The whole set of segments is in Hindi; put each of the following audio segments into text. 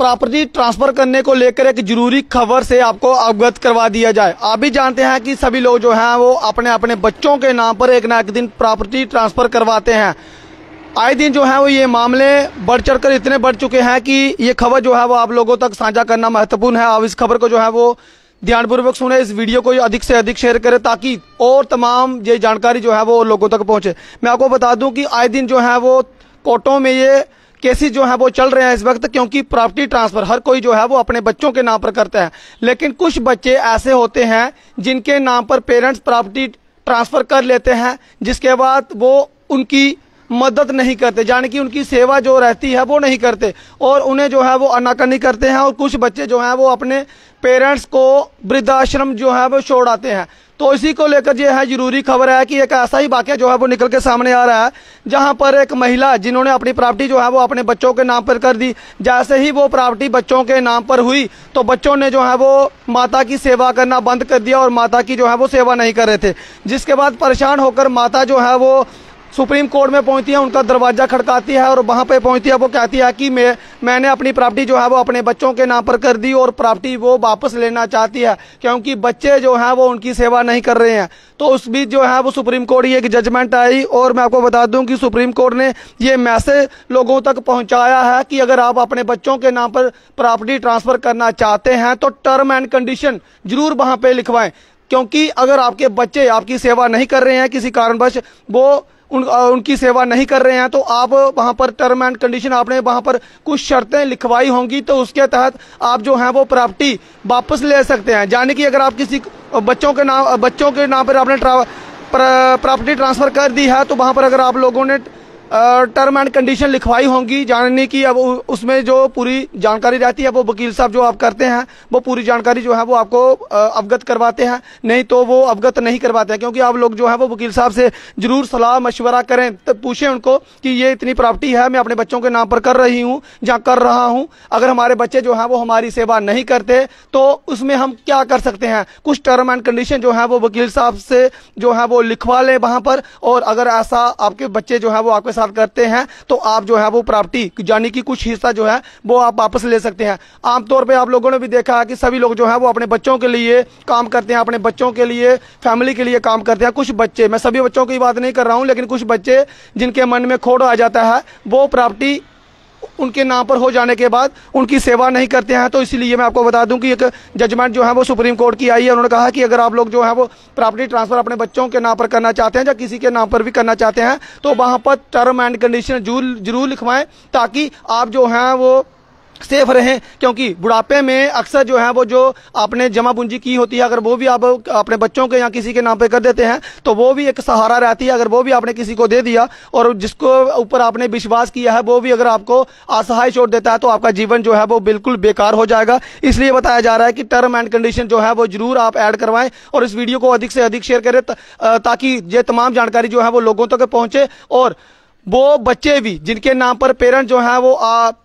प्रॉपर्टी ट्रांसफर करने को लेकर एक जरूरी खबर से आपको अवगत करवा दिया जाए। आप भी जानते हैं कि सभी लोग जो हैं वो अपने अपने बच्चों के नाम पर एक ना एक दिन प्रॉपर्टी ट्रांसफर करवाते हैं। आए दिन जो है वो ये मामले बढ़ चढ़कर इतने बढ़ चुके हैं कि ये खबर जो है वो आप लोगों तक साझा करना महत्वपूर्ण है। आप इस खबर को जो है वो ध्यानपूर्वक सुने, इस वीडियो को अधिक से अधिक शेयर करें ताकि और तमाम ये जानकारी जो है वो लोगों तक पहुंचे। मैं आपको बता दूं कि आए दिन जो है वो कोर्टों में ये केसेस जो है वो चल रहे हैं इस वक्त, क्योंकि प्रॉपर्टी ट्रांसफर हर कोई जो है वो अपने बच्चों के नाम पर करता है, लेकिन कुछ बच्चे ऐसे होते हैं जिनके नाम पर पेरेंट्स प्रॉपर्टी ट्रांसफर कर लेते हैं, जिसके बाद वो उनकी मदद नहीं करते, यानी कि उनकी सेवा जो रहती है वो नहीं करते और उन्हें जो है वो अनाकनी करते हैं। और कुछ बच्चे जो हैं वो अपने पेरेंट्स को वृद्धाश्रम जो है वो छोड़ आते हैं। तो इसी को लेकर जो है जरूरी खबर है कि एक ऐसा ही वाकया जो है वो निकल के सामने आ रहा है, जहां पर एक महिला जिन्होंने अपनी प्रॉपर्टी जो है वो अपने बच्चों के नाम पर कर दी, जैसे ही वो प्रॉपर्टी बच्चों के नाम पर हुई तो बच्चों ने जो है वो माता की सेवा करना बंद कर दिया और माता की जो है वो सेवा नहीं कर रहे थे। जिसके बाद परेशान होकर माता जो है वो सुप्रीम कोर्ट में पहुंचती है, उनका दरवाजा खड़काती है और वहां पे पहुंचती है। वो कहती है कि मैंने अपनी प्रॉपर्टी जो है वो अपने बच्चों के नाम पर कर दी और प्रॉपर्टी वो वापस लेना चाहती है क्योंकि बच्चे जो हैं वो उनकी सेवा नहीं कर रहे हैं। तो उस बीच जो है वो सुप्रीम कोर्ट की एक जजमेंट आई और मैं आपको बता दूं कि सुप्रीम कोर्ट ने ये मैसेज लोगों तक पहुंचाया है कि अगर आप अपने बच्चों के नाम पर प्रॉपर्टी ट्रांसफर करना चाहते हैं तो टर्म एंड कंडीशन जरूर वहां पे लिखवाएं, क्योंकि अगर आपके बच्चे आपकी सेवा नहीं कर रहे हैं, किसी कारणवश वो उनकी सेवा नहीं कर रहे हैं, तो आप वहां पर टर्म एंड कंडीशन आपने वहां पर कुछ शर्तें लिखवाई होंगी, तो उसके तहत आप जो हैं वो प्रॉपर्टी वापस ले सकते हैं। यानी कि अगर आप किसी बच्चों के नाम पर आपने प्रॉपर्टी ट्रांसफर कर दी है तो वहां पर अगर आप लोगों ने टर्म एंड कंडीशन लिखवाई होंगी, जानने की अब उसमें जो पूरी जानकारी रहती है वो वकील साहब जो आप करते हैं वो पूरी जानकारी जो है वो आपको अवगत करवाते हैं, नहीं तो वो अवगत नहीं करवाते हैं। क्योंकि आप लोग जो है वो वकील साहब से जरूर सलाह मशवरा करें, तो पूछें उनको कि ये इतनी प्रॉपर्टी है मैं अपने बच्चों के नाम पर कर रही हूँ या कर रहा हूँ, अगर हमारे बच्चे जो है वो हमारी सेवा नहीं करते तो उसमें हम क्या कर सकते हैं। कुछ टर्म एंड कंडीशन जो है वो वकील साहब से जो है वो लिखवा लें वहां पर, और अगर ऐसा आपके बच्चे जो है वो आपके करते हैं तो आप जो है वो प्रॉपर्टी यानी कि कुछ हिस्सा जो है वो आप वापस ले सकते हैं। आमतौर पे आप लोगों ने भी देखा है कि सभी लोग जो है वो अपने बच्चों के लिए काम करते हैं, अपने बच्चों के लिए, फैमिली के लिए काम करते हैं। कुछ बच्चे, मैं सभी बच्चों की बात नहीं कर रहा हूं, लेकिन कुछ बच्चे जिनके मन में खोड़ आ जाता है वो प्रॉपर्टी उनके नाम पर हो जाने के बाद उनकी सेवा नहीं करते हैं। तो इसलिए मैं आपको बता दूं कि एक जजमेंट जो है वो सुप्रीम कोर्ट की आई है। उन्होंने कहा कि अगर आप लोग जो है वो प्रॉपर्टी ट्रांसफर अपने बच्चों के नाम पर करना चाहते हैं या किसी के नाम पर भी करना चाहते हैं तो वहां पर टर्म एंड कंडीशन जरूर लिखवाएं ताकि आप जो हैं वो सेफ रहें। क्योंकि बुढ़ापे में अक्सर जो है वो जो आपने जमा पूंजी की होती है, अगर वो भी आप अपने बच्चों के या किसी के नाम पे कर देते हैं तो वो भी एक सहारा रहती है। अगर वो भी आपने किसी को दे दिया और जिसको ऊपर आपने विश्वास किया है वो भी अगर आपको असहाय छोड़ देता है तो आपका जीवन जो है वो बिल्कुल बेकार हो जाएगा। इसलिए बताया जा रहा है कि टर्म एंड कंडीशन जो है वो जरूर आप ऐड करवाएं और इस वीडियो को अधिक से अधिक शेयर करें ताकि ये तमाम जानकारी जो है वो लोगों तक पहुंचे और वो बच्चे भी जिनके नाम पर पेरेंट जो है वो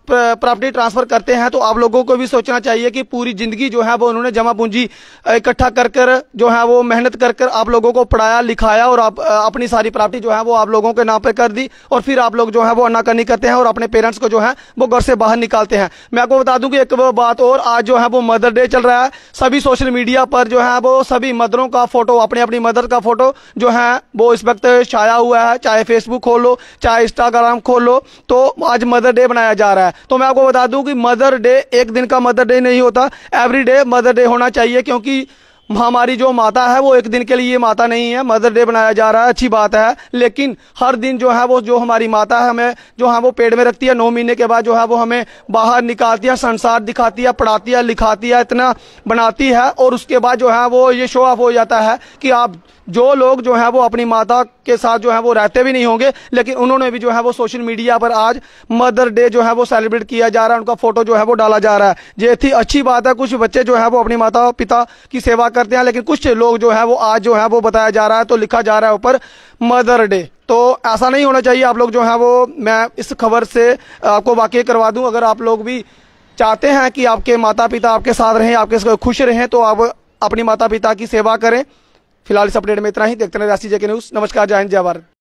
प्रॉपर्टी ट्रांसफर करते हैं तो आप लोगों को भी सोचना चाहिए कि पूरी जिंदगी जो है वो उन्होंने जमा पूंजी इकट्ठा कर कर जो है वो मेहनत कर कर आप लोगों को पढ़ाया लिखाया और आप अपनी सारी प्रॉपर्टी जो है वो आप लोगों के नाम पर कर दी और फिर आप लोग जो है वो अनाकानी करते हैं और अपने पेरेंट्स को जो है वो घर से बाहर निकालते हैं। मैं आपको बता दूं कि एक बात और, आज जो है वो मदर डे चल रहा है। सभी सोशल मीडिया पर जो है वो सभी मदरों का फोटो, अपनी अपनी मदर का फोटो जो है वो इस वक्त छाया हुआ है, चाहे फेसबुक खोलो चाहे इंस्टाग्राम खोलो, तो आज मदर डे बनाया जा रहा है। तो मैं आपको बता दूं कि मदर डे एक दिन का मदर डे नहीं होता, एवरीडे मदर डे होना चाहिए, क्योंकि हमारी जो माता है वो एक दिन के लिए माता नहीं है। मदर डे बनाया जा रहा है, अच्छी बात है, लेकिन हर दिन जो है वो जो हमारी माता है हमें जो है वो पेट में रखती है, 9 महीने के बाद जो है वो हमें बाहर निकालती है, संसार दिखाती है, पढ़ाती है, लिखाती है, इतना बनाती है और उसके बाद जो है वो ये शो ऑफ हो जाता है कि आप जो लोग जो है वो अपनी माता के साथ जो है वो रहते भी नहीं होंगे, लेकिन उन्होंने भी जो है वो सोशल मीडिया पर आज मदर डे जो है वो सेलिब्रेट किया जा रहा है, उनका फोटो जो है वो डाला जा रहा है। ये थी अच्छी बात है, कुछ बच्चे जो है वो अपनी माता पिता की सेवा करते हैं, लेकिन कुछ लोग जो है वो आज जो है वो बताया जा रहा है तो लिखा जा रहा है ऊपर मदर डे। तो ऐसा नहीं होना चाहिए। आप लोग जो है वो, मैं इस खबर से आपको वाकिफ करवा दूं, अगर आप लोग भी चाहते हैं कि आपके माता पिता आपके साथ रहें, आपके खुश रहें, तो आप अपनी माता पिता की सेवा करें। फिलहाल इस अपडेट में इतना ही। देखते रहें रियासी जेके न्यूज़। नमस्कार, जय हिंद, जय भारत।